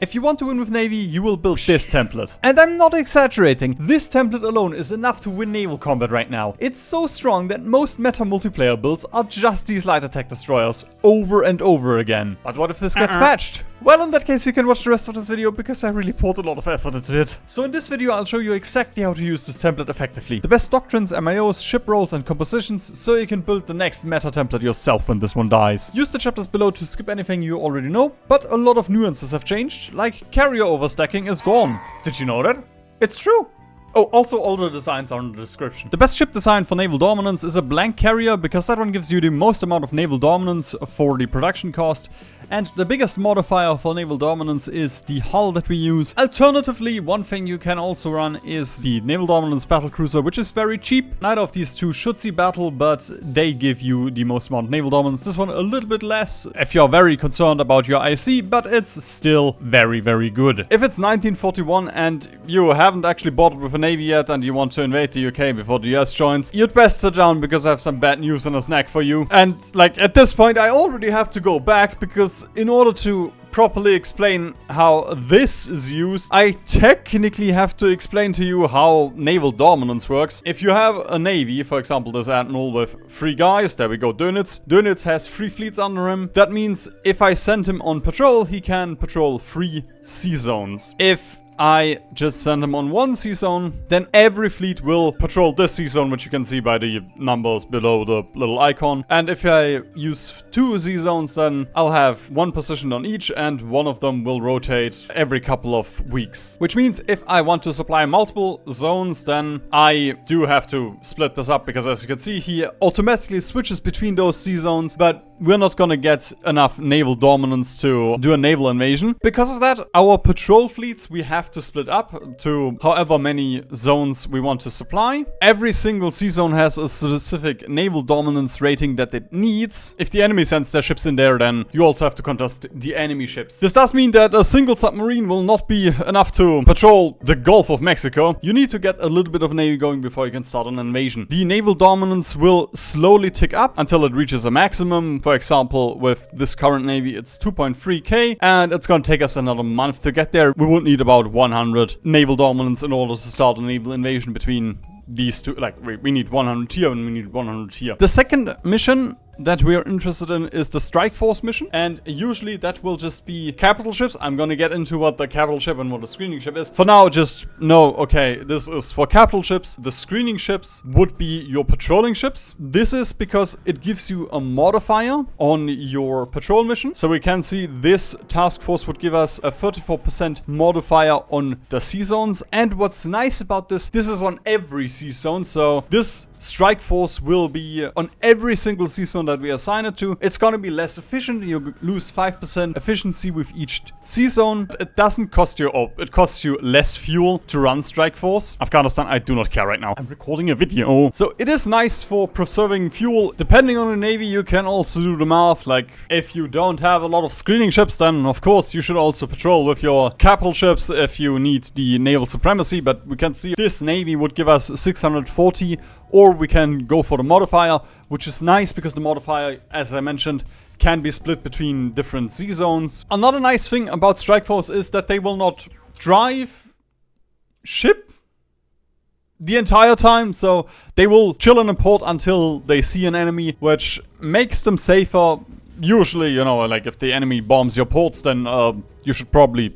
If you want to win with Navy, you will build this template. And I'm not exaggerating, this template alone is enough to win naval combat right now. It's so strong that most meta multiplayer builds are just these light attack destroyers over and over again. But what if this gets patched? Well, in that case, you can watch the rest of this video because I really poured a lot of effort into it. So in this video, I'll show you exactly how to use this template effectively. The best doctrines, MIOs, ship roles, and compositions, so you can build the next meta template yourself when this one dies. Use the chapters below to skip anything you already know, but a lot of nuances have changed, like carrier overstacking is gone. Did you know that? It's true. Oh, also all the designs are in the description. The best ship design for naval dominance is a blank carrier, because that one gives you the most amount of naval dominance for the production cost. And the biggest modifier for naval dominance is the hull that we use. Alternatively, one thing you can also run is the naval dominance battlecruiser, which is very cheap. Neither of these two should see battle, but they give you the most amount of naval dominance. This one a little bit less if you're very concerned about your IC, but it's still very, very good. If it's 1941 and you haven't actually bought it with a Navy yet and you want to invade the UK before the US joins, you'd best sit down because I have some bad news and a snack for you. And like at this point, I already have to go back because in order to properly explain how this is used, I technically have to explain to you how naval dominance works. If you have a navy, for example this admiral with 3 guys, there we go, Dönitz. Dönitz has 3 fleets under him. That means if I send him on patrol, he can patrol 3 sea zones. If I just send him on 1 sea zone, then every fleet will patrol this sea zone, which you can see by the numbers below the little icon. And if I use 2 sea zones, then I'll have 1 position on each, and one of them will rotate every couple of weeks. Which means if I want to supply multiple zones, then I do have to split this up, because as you can see, he automatically switches between those sea zones, but we're not gonna get enough naval dominance to do a naval invasion. Because of that, our patrol fleets, we have to split up to however many zones we want to supply. Every single sea zone has a specific naval dominance rating that it needs. If the enemy sends their ships in there, then you also have to contest the enemy ships. This does mean that a single submarine will not be enough to patrol the Gulf of Mexico. You need to get a little bit of navy going before you can start an invasion. The naval dominance will slowly tick up until it reaches a maximum. For example, with this current navy, it's 2.3k, and it's gonna take us another month to get there. We would need about 100 naval dominance in order to start a naval invasion between these two. Like, we need 100 here and we need 100 here. The second mission that we are interested in is the strike force mission, and usually that will just be capital ships. I'm gonna get into what the capital ship and what the screening ship is. For now, just know, okay, this is for capital ships. The screening ships would be your patrolling ships. This is because it gives you a modifier on your patrol mission. So we can see this task force would give us a 34% modifier on the sea zones. And what's nice about this is on every sea zone. So this strike force will be on every single sea zone that we assign it to. It's gonna be less efficient. You lose 5% efficiency with each sea zone. It doesn't cost you, it costs you less fuel to run strike force. Afghanistan, I do not care right now. I'm recording a video. So it is nice for preserving fuel. Depending on the navy, you can also do the math. Like, if you don't have a lot of screening ships, then of course you should also patrol with your capital ships if you need the naval supremacy. But we can see this navy would give us 640, or we can go for the modifier, which is nice because the modifier, as I mentioned, can be split between different sea zones. Another nice thing about Strike Force is that they will not drive ship the entire time, so they will chill in a port until they see an enemy, which makes them safer. Usually, you know, like if the enemy bombs your ports, then you should probably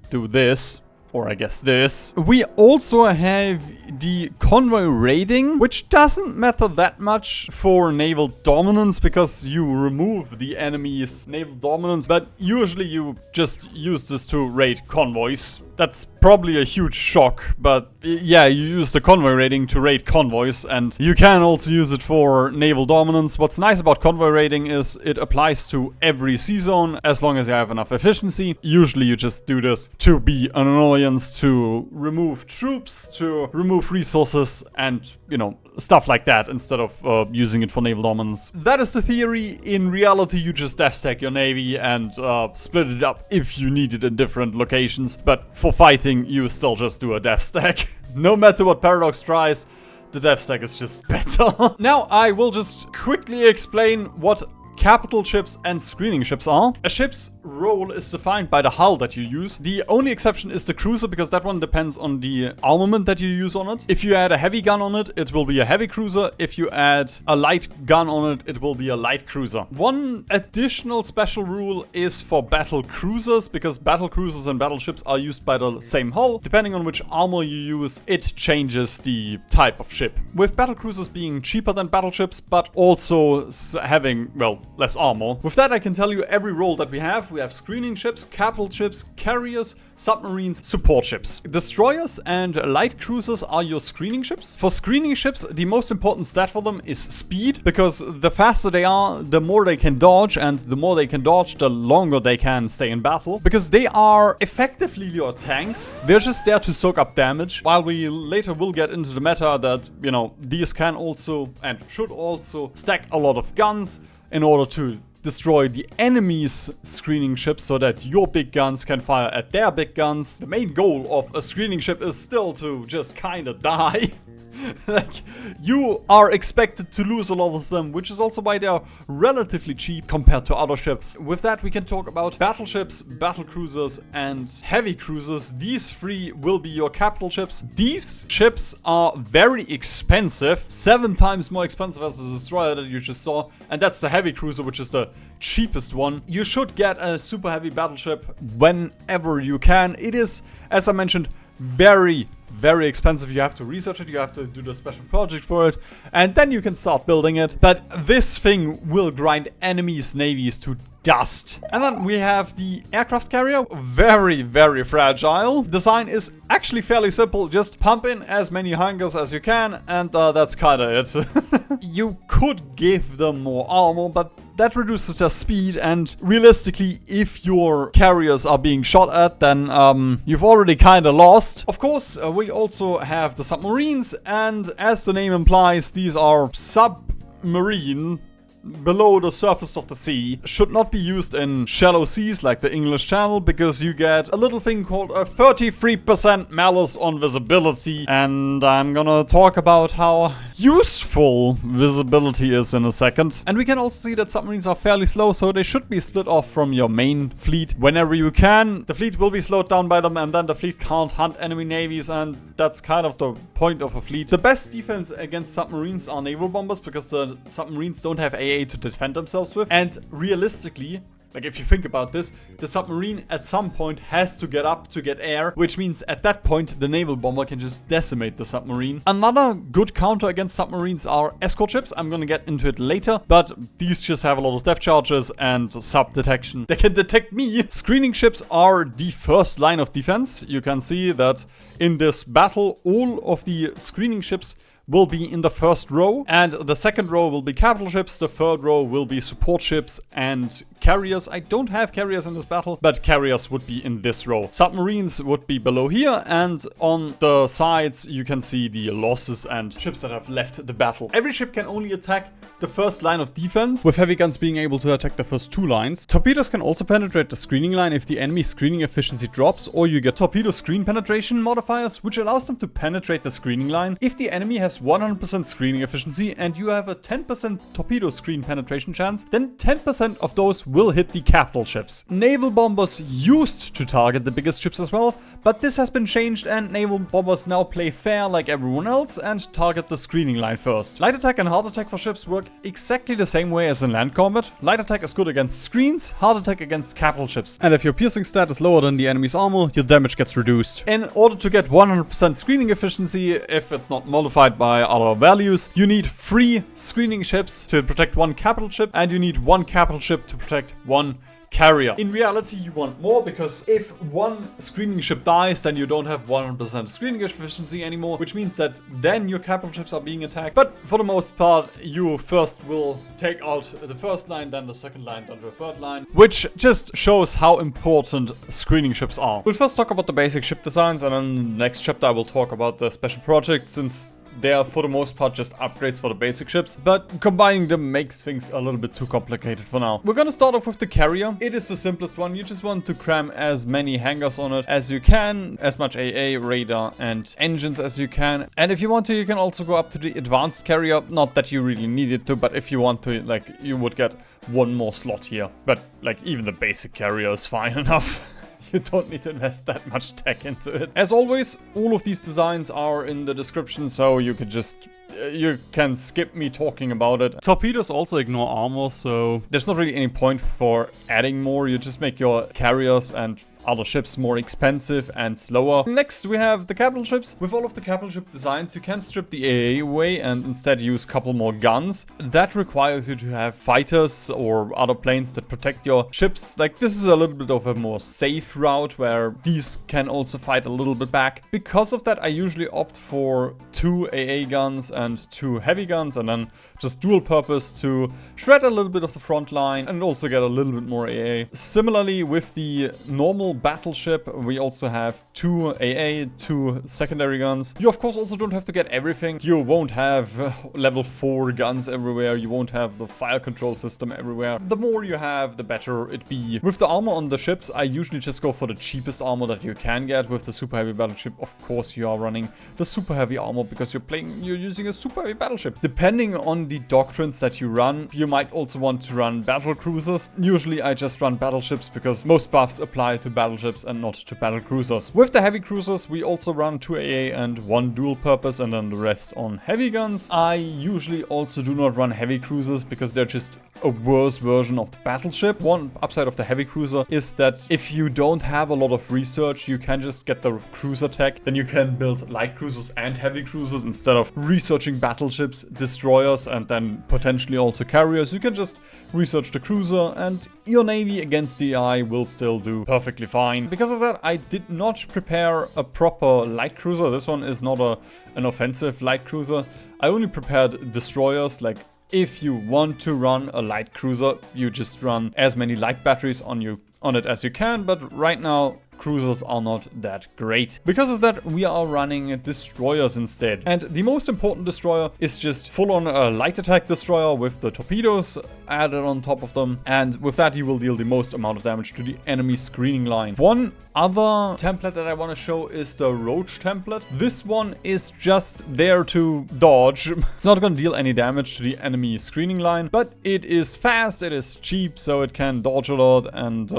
do this. Or I guess this. We also have the convoy raiding, which doesn't matter that much for naval dominance because you remove the enemy's naval dominance, but usually you just use this to raid convoys. That's probably a huge shock, but yeah, you use the convoy raiding to raid convoys, and you can also use it for naval dominance. What's nice about convoy raiding is it applies to every sea zone as long as you have enough efficiency. Usually you just do this to be an annoyance, to remove troops, to remove resources, and, you know, stuff like that, instead of using it for naval dominance. That is the theory. In reality, you just death stack your navy and split it up if you need it in different locations. But for fighting, you still just do a death stack. No matter what Paradox tries, the death stack is just better. Now, I will just quickly explain what capital ships and screening ships are. A ship's role is defined by the hull that you use. The only exception is the cruiser, because that one depends on the armament that you use on it. If you add a heavy gun on it, it will be a heavy cruiser. If you add a light gun on it, it will be a light cruiser. One additional special rule is for battle cruisers, because battle cruisers and battleships are used by the same hull. Depending on which armor you use, it changes the type of ship. With battle cruisers being cheaper than battleships, but also having, well, less armor. With that, I can tell you every role that we have. We have screening ships, capital ships, carriers, submarines, support ships. Destroyers and light cruisers are your screening ships. For screening ships, the most important stat for them is speed, because the faster they are, the more they can dodge, and the more they can dodge, the longer they can stay in battle. Because they are effectively your tanks. They're just there to soak up damage, while we later will get into the meta that, you know, these can also and should also stack a lot of guns in order to destroy the enemy's screening ships so that your big guns can fire at their big guns. The main goal of a screening ship is still to just kinda die. Like, you are expected to lose a lot of them, which is also why they are relatively cheap compared to other ships. With that, we can talk about battleships, battle cruisers, and heavy cruisers. These three will be your capital ships. These ships are very expensive, 7 times more expensive as the destroyer that you just saw, and that's the heavy cruiser, which is the cheapest one. You should get a super heavy battleship whenever you can. It is, as I mentioned, very expensive. You have to research it, you have to do the special project for it, and then you can start building it. But this thing will grind enemies' navies to dust. And then we have the aircraft carrier. Very fragile. Design is actually fairly simple. Just pump in as many hangars as you can, and that's kinda it. You could give them more armor, but that reduces their speed, and realistically, if your carriers are being shot at, then you've already kinda lost. Of course, we also have the submarines, and as the name implies, these are submarine, below the surface of the sea. Should not be used in shallow seas like the English Channel, because you get a little thing called a 33% malus on visibility, and I'm gonna talk about how useful visibility is in a second. And we can also see that submarines are fairly slow, so they should be split off from your main fleet whenever you can. The fleet will be slowed down by them, and then the fleet can't hunt enemy navies, and that's kind of the point of a fleet. The best defense against submarines are naval bombers, because the submarines don't have AA to defend themselves with. And realistically, like, if you think about this, the submarine at some point has to get up to get air, which means at that point the naval bomber can just decimate the submarine. Another good counter against submarines are escort ships. I'm gonna get into it later, but these just have a lot of depth charges and sub detection. They can detect me. Screening ships are the first line of defense. You can see that in this battle, all of the screening ships will be in the first row, and the second row will be capital ships, the third row will be support ships and carriers. I don't have carriers in this battle, but carriers would be in this row. Submarines would be below here, and on the sides you can see the losses and ships that have left the battle. Every ship can only attack the first line of defense, with heavy guns being able to attack the first 2 lines. Torpedoes can also penetrate the screening line if the enemy screening efficiency drops, or you get torpedo screen penetration modifiers, which allows them to penetrate the screening line. If the enemy has 100% screening efficiency and you have a 10% torpedo screen penetration chance, then 10% of those will hit the capital ships. Naval bombers used to target the biggest ships as well, but this has been changed, and naval bombers now play fair like everyone else and target the screening line first. Light attack and hard attack for ships work exactly the same way as in land combat. Light attack is good against screens, hard attack against capital ships. And if your piercing stat is lower than the enemy's armor, your damage gets reduced. In order to get 100% screening efficiency, if it's not modified by other values, you need 3 screening ships to protect 1 capital ship, and you need 1 capital ship to protect 1 carrier. In reality, you want more, because if 1 screening ship dies, then you don't have 100% screening efficiency anymore, which means that then your capital ships are being attacked. But for the most part, you first will take out the first line, then the second line, then the third line, which just shows how important screening ships are. We'll first talk about the basic ship designs, and then in the next chapter I will talk about the special projects, since they are for the most part just upgrades for the basic ships, but combining them makes things a little bit too complicated for now. We're gonna start off with the carrier. It is the simplest one. You just want to cram as many hangars on it as you can, as much AA, radar, and engines as you can. And if you want to, you can also go up to the advanced carrier. Not that you really need it to, but if you want to, like, you would get one more slot here. But, like, even the basic carrier is fine enough. You don't need to invest that much tech into it. As always, all of these designs are in the description, so you can just... you can skip me talking about it. Torpedoes also ignore armor, so there's not really any point for adding more. You just make your carriers and other ships more expensive and slower. Next, we have the capital ships. With all of the capital ship designs, you can strip the AA away and instead use a couple more guns. That requires you to have fighters or other planes that protect your ships. Like, this is a little bit of a more safe route where these can also fight a little bit back. Because of that, I usually opt for 2 AA guns and 2 heavy guns, and then just dual purpose to shred a little bit of the front line and also get a little bit more AA. Similarly, with the normal battleship, we also have 2 AA, 2 secondary guns. You of course also don't have to get everything. You won't have level 4 guns everywhere. You won't have the fire control system everywhere. The more you have, the better it be. With the armor on the ships, I usually just go for the cheapest armor that you can get. With the super heavy battleship, of course you are running the super heavy armor because you're using a super heavy battleship. Depending on the doctrines that you run, you might also want to run battle cruisers. Usually I just run battleships because most buffs apply to battleships and not to battle cruisers. With the heavy cruisers, we also run 2 AA and 1 dual purpose, and then the rest on heavy guns. I usually also do not run heavy cruisers because they're just a worse version of the battleship. One upside of the heavy cruiser is that if you don't have a lot of research, you can just get the cruiser tech. Then you can build light cruisers and heavy cruisers instead of researching battleships, destroyers, and then potentially also carriers. You can just research the cruiser and your navy against the AI will still do perfectly fine. Because of that, I did not prepare a proper light cruiser. This one is not an offensive light cruiser. I only prepared destroyers. Like, if you want to run a light cruiser, you just run as many light batteries on it as you can, but right now cruisers are not that great. Because of that, we are running destroyers instead. And the most important destroyer is just full-on a light attack destroyer with the torpedoes added on top of them. And with that, you will deal the most amount of damage to the enemy screening line. One other template that I want to show is the Roach template. This one is just there to dodge. It's not going to deal any damage to the enemy screening line, but it is fast, it is cheap, so it can dodge a lot, and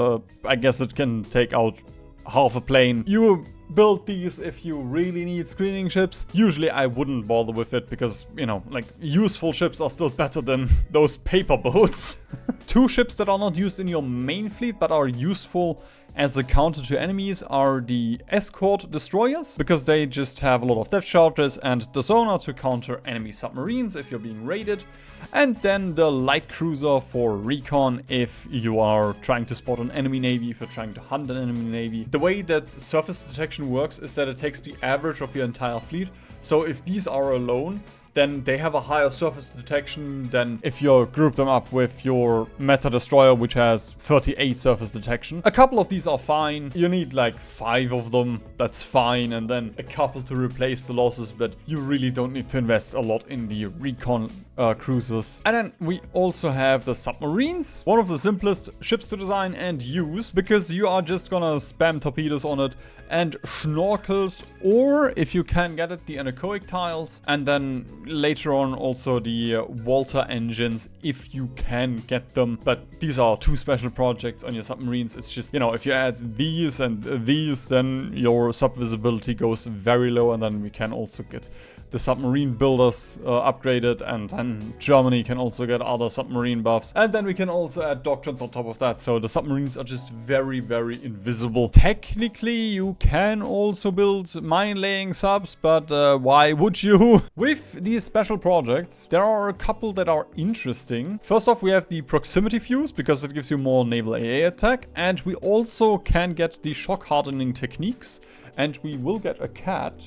I guess it can take out half a plane. You build these if you really need screening ships. Usually I wouldn't bother with it because, you know, like, useful ships are still better than those paper boats. 2 ships that are not used in your main fleet but are useful as a counter to enemies are the escort destroyers, because they just have a lot of depth charges, and the sonar to counter enemy submarines if you're being raided, and then the light cruiser for recon if you are trying to spot an enemy navy, if you're trying to hunt an enemy navy. The way that surface detection works is that it takes the average of your entire fleet. So if these are alone, then they have a higher surface detection than if you group them up with your meta destroyer, which has 38 surface detection. A couple of these are fine. You need like 5 of them, that's fine, and then a couple to replace the losses, but you really don't need to invest a lot in the recon cruisers. And then we also have the submarines, one of the simplest ships to design and use, because you are just gonna spam torpedoes on it and snorkels, or if you can get it, the anechoic tiles, and then later on also the Walter engines if you can get them. But these are 2 special projects on your submarines. It's just, you know, if you add these and these, then your sub visibility goes very low, and then we can also get the submarine builders upgraded, and then Germany can also get other submarine buffs, and then we can also add doctrines on top of that, so the submarines are just very, very invisible. Technically, you can also build mine-laying subs, but why would you? With these special projects, there are a couple that are interesting. First off, we have the proximity fuse, because it gives you more naval AA attack, and we also can get the shock hardening techniques, and we will get a cat.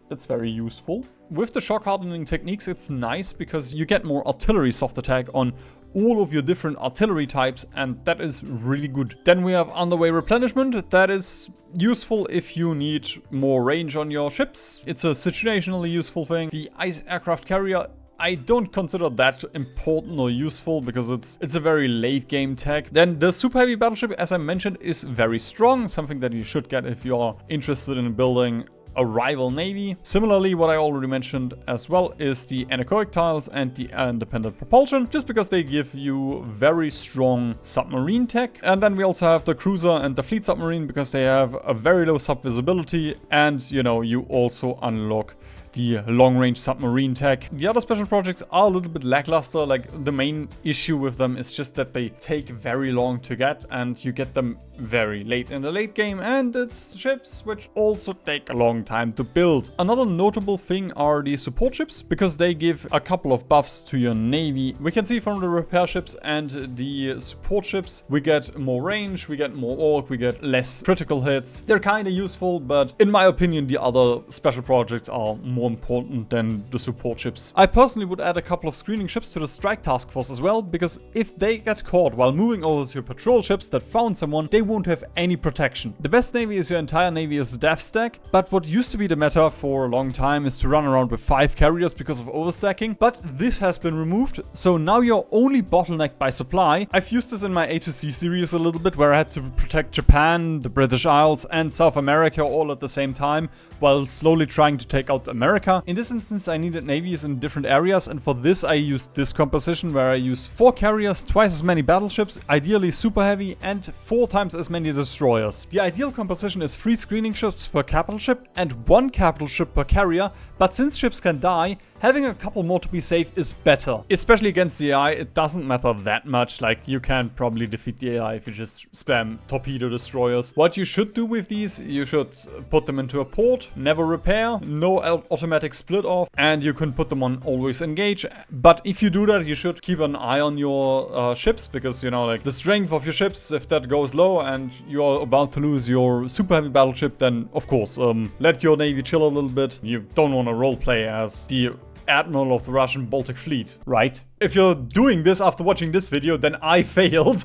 That's very useful. With the shock hardening techniques, it's nice because you get more artillery soft attack on all of your different artillery types, and that is really good. Then we have underway replenishment. That is useful if you need more range on your ships. It's a situationally useful thing. The ice aircraft carrier, I don't consider that important or useful because it's a very late game tech. Then the super heavy battleship, as I mentioned, is very strong, something that you should get if you are interested in building a rival navy. Similarly, what I already mentioned as well is the anechoic tiles and the independent propulsion, just because they give you very strong submarine tech. And then we also have the cruiser and the fleet submarine because they have a very low sub visibility, and you know, you also unlock the long-range submarine tech. The other special projects are a little bit lackluster. Like, the main issue with them is just that they take very long to get, and you get them very late in the late game, and it's ships which also take a long time to build. Another notable thing are the support ships, because they give a couple of buffs to your navy. We can see from the repair ships and the support ships, we get more range, we get more orc, we get less critical hits. They're kind of useful, but in my opinion, the other special projects are more important than the support ships. I personally would add a couple of screening ships to the strike task force as well, because if they get caught while moving over to patrol ships that found someone, they won't have any protection. The best navy is your entire navy is dev stack, but what used to be the meta for a long time is to run around with 5 carriers because of overstacking, but this has been removed, so now you're only bottlenecked by supply. I've used this in my A to C series a little bit, where I had to protect Japan, the British Isles, and South America all at the same time, while slowly trying to take out America. In this instance, I needed navies in different areas, and for this I used this composition where I use 4 carriers, twice as many battleships, ideally super heavy, and 4 times as many destroyers. The ideal composition is 3 screening ships per capital ship and 1 capital ship per carrier, but since ships can die, having a couple more to be safe is better. Especially against the AI, it doesn't matter that much. Like, you can probably defeat the AI if you just spam torpedo destroyers. What you should do with these, you should put them into a port, never repair, no automatic split off, and you can put them on always engage. But if you do that, you should keep an eye on your ships, because, you know, like, the strength of your ships, if that goes low and you're about to lose your super heavy battleship, then of course, let your navy chill a little bit. You don't want to roleplay as the Admiral of the Russian Baltic Fleet, right? If you're doing this after watching this video, then I failed.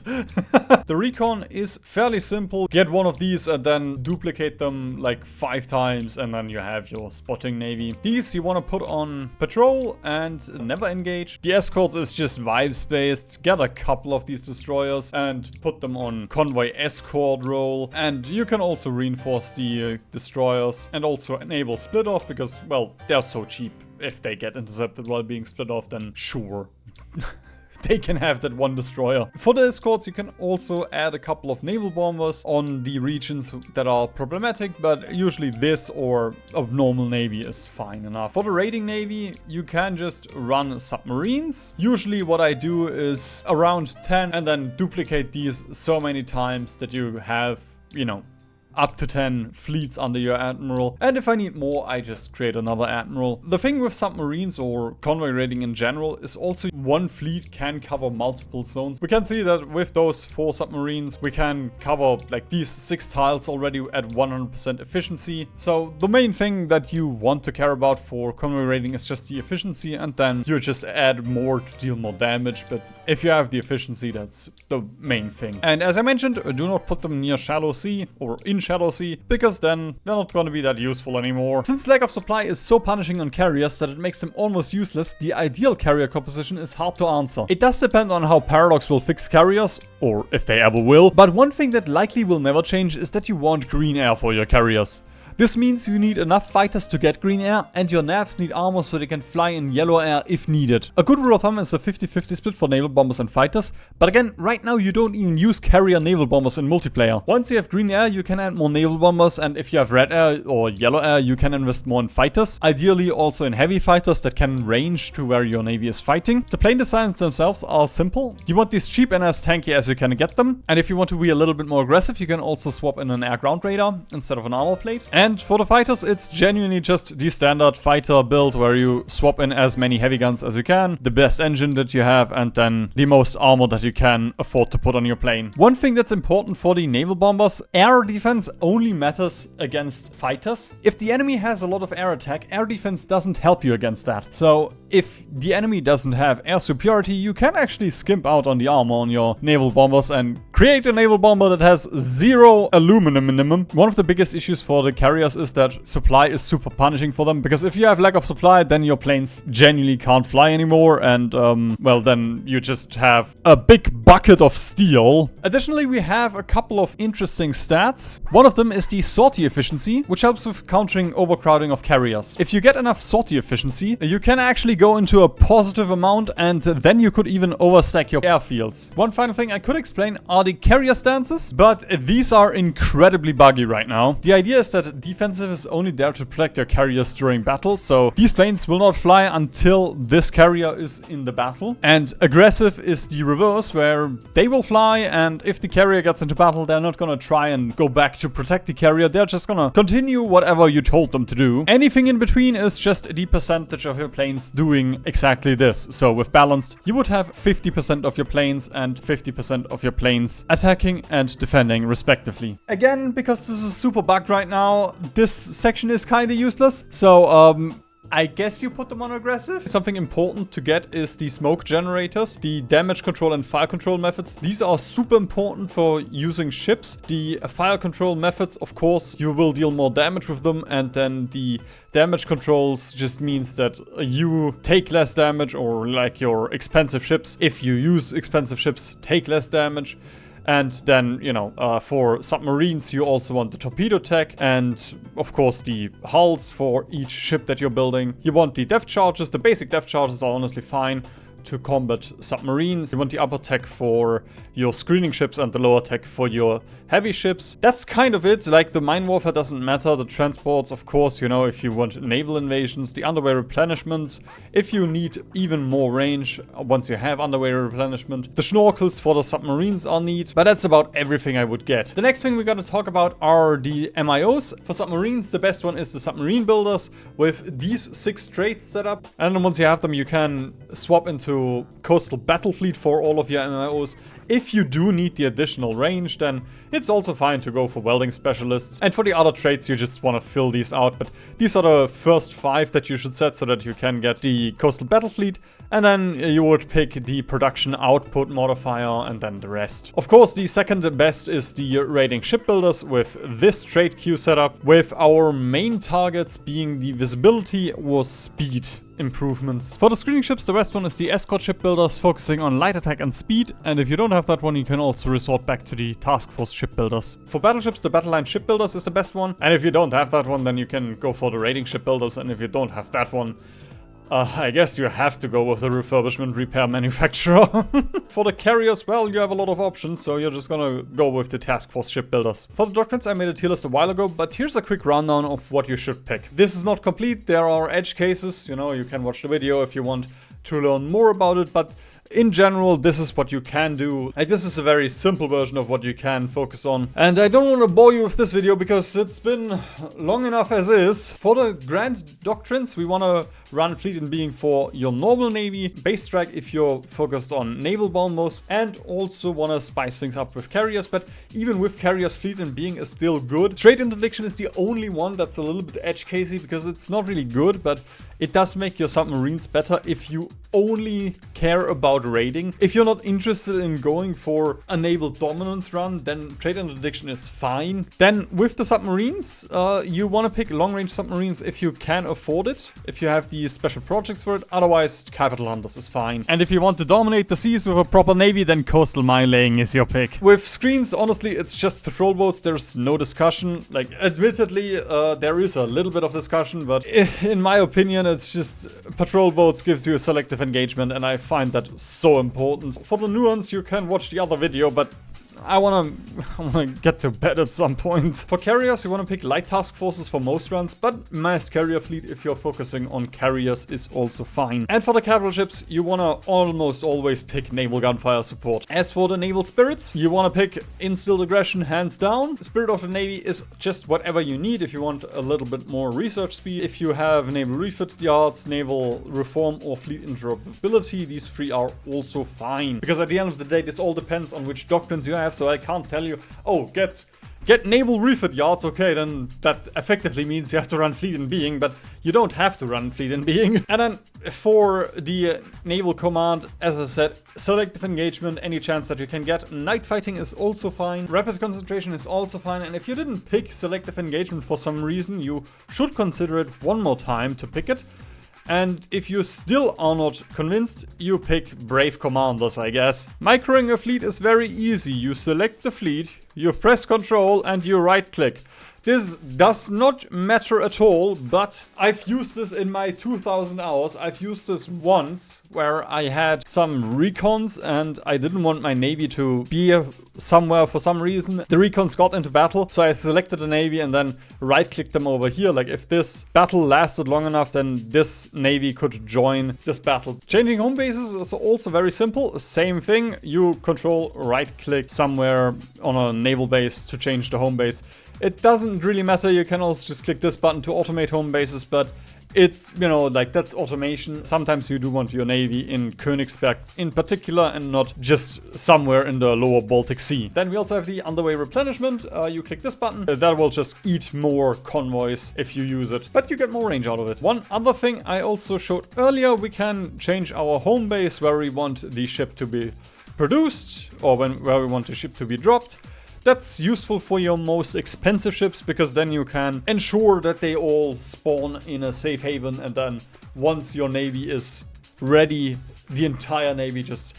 The recon is fairly simple. Get one of these and then duplicate them like 5 times, and then you have your spotting navy. These you want to put on patrol and never engage. The escorts is just vibes based. Get a couple of these destroyers and put them on convoy escort role. And you can also reinforce the destroyers and also enable split off, because, well, they're so cheap. If they get intercepted while being split off, then sure. They can have that 1 destroyer. For the escorts, you can also add a couple of naval bombers on the regions that are problematic, but usually this or a normal navy is fine enough. For the raiding navy, you can just run submarines. Usually what I do is around 10 and then duplicate these so many times that you have, you know, up to 10 fleets under your admiral. And if I need more, I just create another admiral. The thing with submarines or convoy raiding in general is also 1 fleet can cover multiple zones. We can see that with those 4 submarines, we can cover like these 6 tiles already at 100% efficiency. So the main thing that you want to care about for convoy raiding is just the efficiency, and then you just add more to deal more damage. But if you have the efficiency, that's the main thing. And as I mentioned, do not put them near shallow sea or in shallow sea, because then they're not going to be that useful anymore. Since lack of supply is so punishing on carriers that it makes them almost useless, the ideal carrier composition is hard to answer. It does depend on how Paradox will fix carriers, or if they ever will, but one thing that likely will never change is that you want green air for your carriers. This means you need enough fighters to get green air, and your navs need armor so they can fly in yellow air if needed. A good rule of thumb is a 50-50 split for naval bombers and fighters, but again, right now you don't even use carrier naval bombers in multiplayer. Once you have green air, you can add more naval bombers, and if you have red air or yellow air, you can invest more in fighters. Ideally also in heavy fighters that can range to where your navy is fighting. The plane designs themselves are simple. You want these cheap and as tanky as you can get them, and if you want to be a little bit more aggressive, you can also swap in an air-ground radar instead of an armor plate. And for the fighters, it's genuinely just the standard fighter build where you swap in as many heavy guns as you can, the best engine that you have, and then the most armor that you can afford to put on your plane. One thing that's important for the naval bombers, air defense only matters against fighters. If the enemy has a lot of air attack, air defense doesn't help you against that. So if the enemy doesn't have air superiority, you can actually skimp out on the armor on your naval bombers and create a naval bomber that has 0 aluminum minimum. One of the biggest issues for the carriers is that supply is super punishing for them, because if you have lack of supply, then your planes genuinely can't fly anymore, and well, then you just have a big bucket of steel. Additionally, we have a couple of interesting stats. One of them is the sortie efficiency, which helps with countering overcrowding of carriers. If you get enough sortie efficiency, you can actually go into a positive amount, and then you could even overstack your airfields. One final thing I could explain are the carrier stances, but these are incredibly buggy right now. The idea is that defensive is only there to protect your carriers during battle, so these planes will not fly until this carrier is in the battle. And aggressive is the reverse, where they will fly, and if the carrier gets into battle, they're not gonna try and go back to protect the carrier, they're just gonna continue whatever you told them to do. Anything in between is just the percentage of your planes doing exactly this. So with balanced, you would have 50% of your planes and 50% of your planes attacking and defending respectively. Again, because this is super bugged right now, this section is kinda useless. So I guess you put them on aggressive. Something important to get is the smoke generators, the damage control and fire control methods. These are super important for using ships. The fire control methods, of course, you will deal more damage with them, and then the damage controls just means that you take less damage, or like your expensive ships, if you use expensive ships, take less damage. And then, you know, for submarines, you also want the torpedo tech and, of course, the hulls for each ship that you're building. You want the depth charges. The basic depth charges are honestly fine to combat submarines. You want the upper tech for your screening ships and the lower tech for your heavy ships. That's kind of it. Like, the mine warfare doesn't matter. The transports, of course, you know, if you want naval invasions, the underway replenishments, if you need even more range once you have underway replenishment. The snorkels for the submarines are neat, but that's about everything I would get. The next thing we're gonna talk about are the MIOs. For submarines, the best one is the submarine builders with these 6 traits set up. And then once you have them, you can swap into coastal battle fleet for all of your MIOs. If you do need the additional range, then it's also fine to go for welding specialists. And for the other traits, you just want to fill these out. But these are the first 5 that you should set so that you can get the coastal battle fleet. And then you would pick the production output modifier and then the rest. Of course, the second best is the raiding shipbuilders with this trait queue setup, with our main targets being the visibility or speed improvements. For the screening ships, the best one is the escort shipbuilders, focusing on light attack and speed, and if you don't have that one, you can also resort back to the task force shipbuilders. For battleships, the battle line shipbuilders is the best one, and if you don't have that one, then you can go for the raiding shipbuilders, and if you don't have that one, I guess you have to go with the refurbishment repair manufacturer. For the carriers, well, you have a lot of options, so you're just gonna go with the task force shipbuilders. For the doctrines, I made a tier list a while ago, but here's a quick rundown of what you should pick. This is not complete, there are edge cases, you know, you can watch the video if you want to learn more about it, but in general, this is what you can do. Like, this is a very simple version of what you can focus on. And I don't want to bore you with this video because it's been long enough as is. For the grand doctrines, we want to run fleet and being for your normal navy, base strike if you're focused on naval bombers, and also want to spice things up with carriers. But even with carriers, fleet and being is still good. Straight interdiction is the only one that's a little bit edge casey because it's not really good, but it does make your submarines better if you only care about raiding. If you're not interested in going for a naval dominance run, then trade interdiction is fine. Then with the submarines, you want to pick long-range submarines if you can afford it, if you have the special projects for it. Otherwise, capital hunters is fine. And if you want to dominate the seas with a proper navy, then coastal mine laying is your pick. With screens, honestly, it's just patrol boats. There's no discussion. Like, admittedly, there is a little bit of discussion, but in my opinion, it's just patrol boats gives you a selective engagement, and I find that so important. For the nuance, you can watch the other video, but I wanna get to bed at some point. For carriers, you wanna pick light task forces for most runs, but mass carrier fleet if you're focusing on carriers is also fine. And for the capital ships, you wanna almost always pick naval gunfire support. As for the naval spirits, you wanna pick instilled aggression hands down. Spirit of the Navy is just whatever you need if you want a little bit more research speed. If you have naval refit yards, naval reform, or fleet interoperability, these 3 are also fine. Because at the end of the day, this all depends on which doctrines you have. So I can't tell you, oh, get get naval refit yards, okay, then that effectively means you have to run fleet in being, but you don't have to run fleet in being. And then for the naval command, as I said, selective engagement, any chance that you can get. Night fighting is also fine. Rapid concentration is also fine. And if you didn't pick selective engagement for some reason, you should consider it one more time to pick it. And if you still are not convinced, you pick Brave Commanders, I guess. Microing a fleet is very easy. You select the fleet, you press Control, and you right-click. This does not matter at all, but I've used this in my 2000 hours. I've used this once where I had some recons and I didn't want my navy to be somewhere for some reason. The recons got into battle, so I selected a navy and then right-clicked them over here. Like if this battle lasted long enough, then this navy could join this battle. Changing home bases is also very simple. Same thing, you control right-click somewhere on a naval base to change the home base. It doesn't really matter, you can also just click this button to automate home bases, but it's, you know, like that's automation. Sometimes you do want your navy in Königsberg in particular and not just somewhere in the lower Baltic Sea. Then we also have the underway replenishment. You click this button, that will just eat more convoys if you use it, but you get more range out of it. One other thing I also showed earlier, we can change our home base where we want the ship to be produced or where we want the ship to be dropped. That's useful for your most expensive ships because then you can ensure that they all spawn in a safe haven, and then once your navy is ready, the entire navy just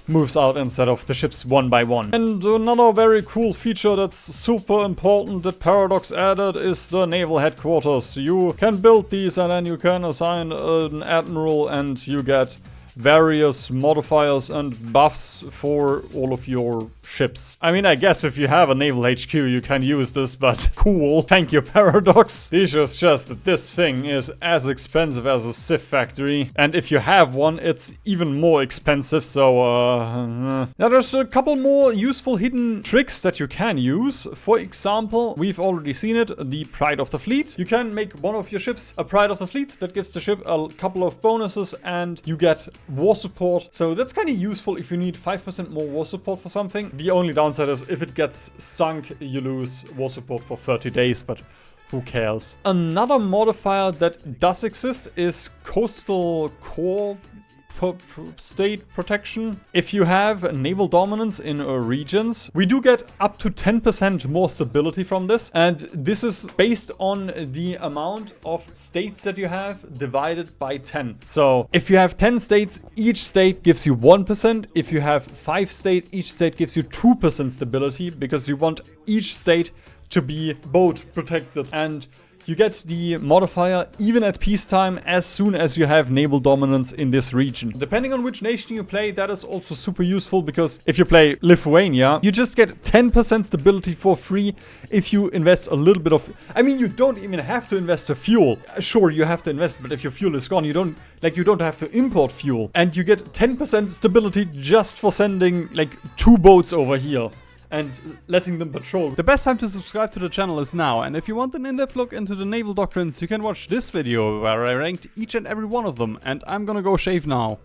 moves out instead of the ships one by one. And another very cool feature that's super important that Paradox added is the naval headquarters. You can build these and then you can assign an admiral and you get various modifiers and buffs for all of your ships. I mean, I guess if you have a naval HQ, you can use this, but cool. Thank you, Paradox. The issue is just that this thing is as expensive as a Civ factory, and if you have one, it's even more expensive, so now there's a couple more useful hidden tricks that you can use. For example, we've already seen it, the Pride of the Fleet. You can make one of your ships a Pride of the Fleet. That gives the ship a couple of bonuses, and you get war support. So that's kind of useful if you need 5% more war support for something. The only downside is if it gets sunk, you lose war support for 30 days, but who cares? Another modifier that does exist is coastal core state protection. If you have naval dominance in regions, we do get up to 10% more stability from this, and this is based on the amount of states that you have divided by 10. So if you have 10 states, each state gives you 1%. If you have 5 states, each state gives you 2% stability, because you want each state to be both protected, and you get the modifier even at peacetime as soon as you have naval dominance in this region. Depending on which nation you play, that is also super useful, because if you play Lithuania, you just get 10% stability for free if you invest a little bit of... I mean, you don't even have to invest for fuel. Sure, you have to invest, but if your fuel is gone, you don't have to import fuel. And you get 10% stability just for sending like 2 boats over here and letting them patrol. The best time to subscribe to the channel is now, and if you want an in-depth look into the naval doctrines, you can watch this video where I ranked each and every one of them, and I'm gonna go shave now.